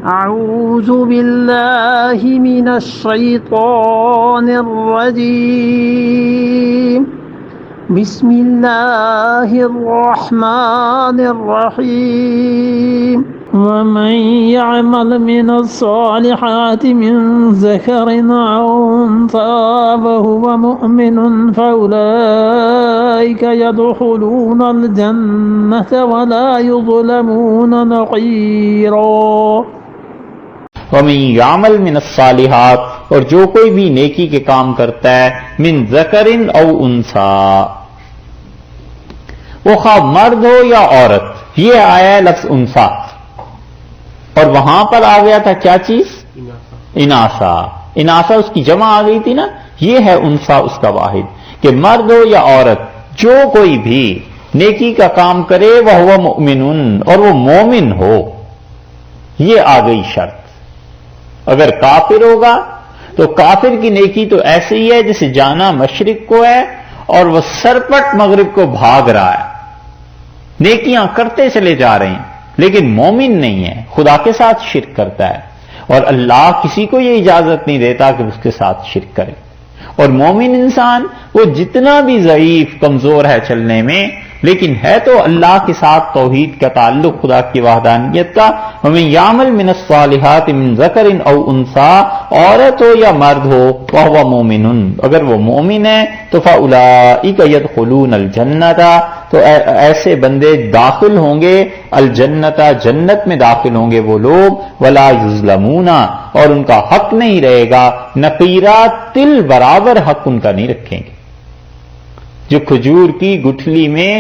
أعوذ بالله من الشيطان الرجيم بسم الله الرحمن الرحيم ومن يعمل من الصالحات من ذكر أو أنثى وهو مؤمن فأولئك يدخلون الجنة ولا يظلمون نقيرا وَمَن يَعْمَلْ مِنَ الصَّالِحَاتِ اور جو کوئی بھی نیکی کے کام کرتا ہے من ذکر او انثى، وہ خواہ مرد ہو یا عورت، یہ آیا ہے لفظ انثى، اور وہاں پر آ گیا تھا کیا چیز؟ اناثا اس کی جمع آ گئی تھی نا، یہ ہے انثى اس کا واحد، کہ مرد ہو یا عورت جو کوئی بھی نیکی کا کام کرے وَهُوَ مُؤْمِنٌ، اور وہ مومن ہو، یہ آ گئی شرط۔ اگر کافر ہوگا تو کافر کی نیکی تو ایسے ہی ہے جیسے جانا مشرق کو ہے اور وہ سرپٹ مغرب کو بھاگ رہا ہے، نیکیاں کرتے چلے جا رہے ہیں لیکن مومن نہیں ہے، خدا کے ساتھ شرک کرتا ہے، اور اللہ کسی کو یہ اجازت نہیں دیتا کہ اس کے ساتھ شرک کرے۔ اور مومن انسان وہ جتنا بھی ضعیف کمزور ہے چلنے میں، لیکن ہے تو اللہ کے ساتھ توحید کا تعلق، خدا کی وحدانیت کا۔ وَمَن يَعْمَلْ مِنَ الصَّالِحَاتِ مِن ذَكَرٍ أَوْ أُنثَىٰ، عورت ہو یا مرد ہو، وَهُوَ مُؤْمِنٌ، اگر وہ مومن ہے تو فَأُولَٰئِكَ يَدْخُلُونَ الْجَنَّةَ، تو ایسے بندے داخل ہوں گے الجنت، جنت میں داخل ہوں گے وہ لوگ، وَلَا يُظْلَمُونَ، اور ان کا حق نہیں رہے گا، نقیرا، تل برابر حق ان کا نہیں رکھیں گے۔ جو کھجور کی گٹھلی میں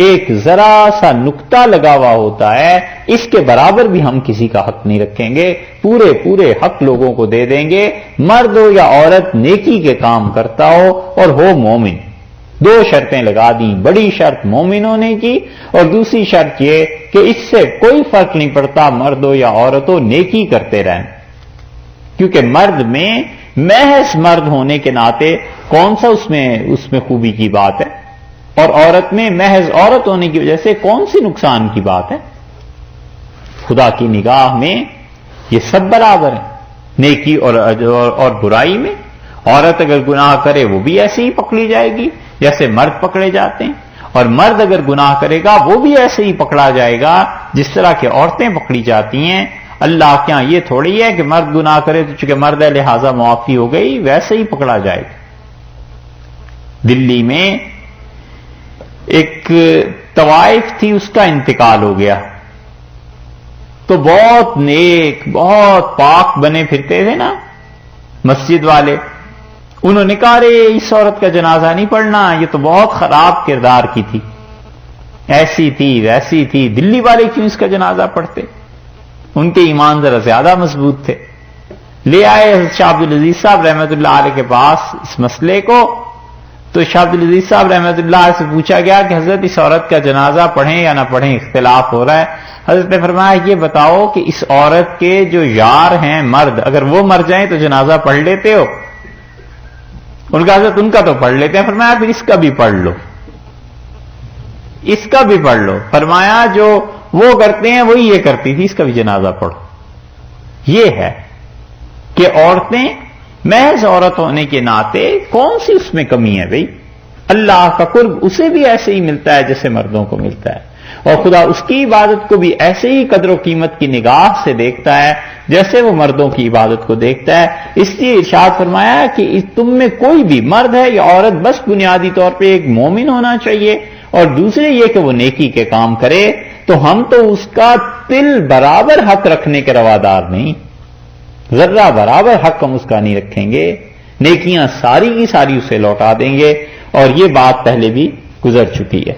ایک ذرا سا نقطہ لگا ہوا ہوتا ہے، اس کے برابر بھی ہم کسی کا حق نہیں رکھیں گے، پورے حق لوگوں کو دے دیں گے، مرد ہو یا عورت نیکی کے کام کرتا ہو اور ہو مومن۔ دو شرطیں لگا دیں، بڑی شرط مومن ہونے کی، اور دوسری شرط یہ کہ اس سے کوئی فرق نہیں پڑتا مرد ہو یا عورت ہو، نیکی کرتے رہنا، کیونکہ مرد میں محض مرد ہونے کے ناطے کون سا اس میں خوبی کی بات ہے، اور عورت میں محض عورت ہونے کی وجہ سے کون سی نقصان کی بات ہے؟ خدا کی نگاہ میں یہ سب برابر ہیں، نیکی اور برائی میں۔ عورت اگر گناہ کرے وہ بھی ایسے ہی پکڑی جائے گی جیسے مرد پکڑے جاتے ہیں، اور مرد اگر گناہ کرے گا وہ بھی ایسے ہی پکڑا جائے گا جس طرح کہ عورتیں پکڑی جاتی ہیں۔ اللہ کے ہاں یہ تھوڑی ہے کہ مرد گناہ کرے تو چونکہ مرد ہے لہذا معافی ہو گئی، ویسے ہی پکڑا جائے گا۔ دلی میں ایک طوائف تھی، اس کا انتقال ہو گیا، تو بہت نیک بہت پاک بنے پھرتے تھے نا مسجد والے، انہوں نے کہا رے اس عورت کا جنازہ نہیں پڑھنا، یہ تو بہت خراب کردار کی تھی، ایسی تھی ویسی تھی، دلی والے کیوں اس کا جنازہ پڑھتے؟ ان کے ایمان ذرا زیادہ مضبوط تھے۔ لے آئے حضرت شاہ عبدالعزیز صاحب رحمۃ اللہ علیہ کے پاس اس مسئلے کو، تو شاہ عبدالعزیز صاحب رحمۃ اللہ علیہ سے پوچھا گیا کہ حضرت اس عورت کا جنازہ پڑھیں یا نہ پڑھیں، اختلاف ہو رہا ہے۔ حضرت نے فرمایا یہ بتاؤ کہ اس عورت کے جو یار ہیں مرد، اگر وہ مر جائیں تو جنازہ پڑھ لیتے ہو؟ ان کا حضرت ان کا تو پڑھ لیتے ہیں۔ فرمایا پھر اس کا بھی پڑھ لو، اس کا بھی پڑھ لو۔ فرمایا جو وہ کرتے ہیں وہی یہ کرتی تھی، اس کا بھی جنازہ پڑھو۔ یہ ہے کہ عورتیں محض عورت ہونے کے ناطے کون سی اس میں کمی ہے بھئی؟ اللہ کا قرب اسے بھی ایسے ہی ملتا ہے جیسے مردوں کو ملتا ہے، اور خدا اس کی عبادت کو بھی ایسے ہی قدر و قیمت کی نگاہ سے دیکھتا ہے جیسے وہ مردوں کی عبادت کو دیکھتا ہے۔ اس لیے ارشاد فرمایا کہ تم میں کوئی بھی مرد ہے یا عورت بس بنیادی طور پہ ایک مومن ہونا چاہیے، اور دوسرے یہ کہ وہ نیکی کے کام کرے، تو ہم تو اس کا تل برابر حق رکھنے کے روادار نہیں، ذرہ برابر حق ہم اس کا نہیں رکھیں گے، نیکیاں ساری کی ساری اسے لوٹا دیں گے، اور یہ بات پہلے بھی گزر چکی ہے۔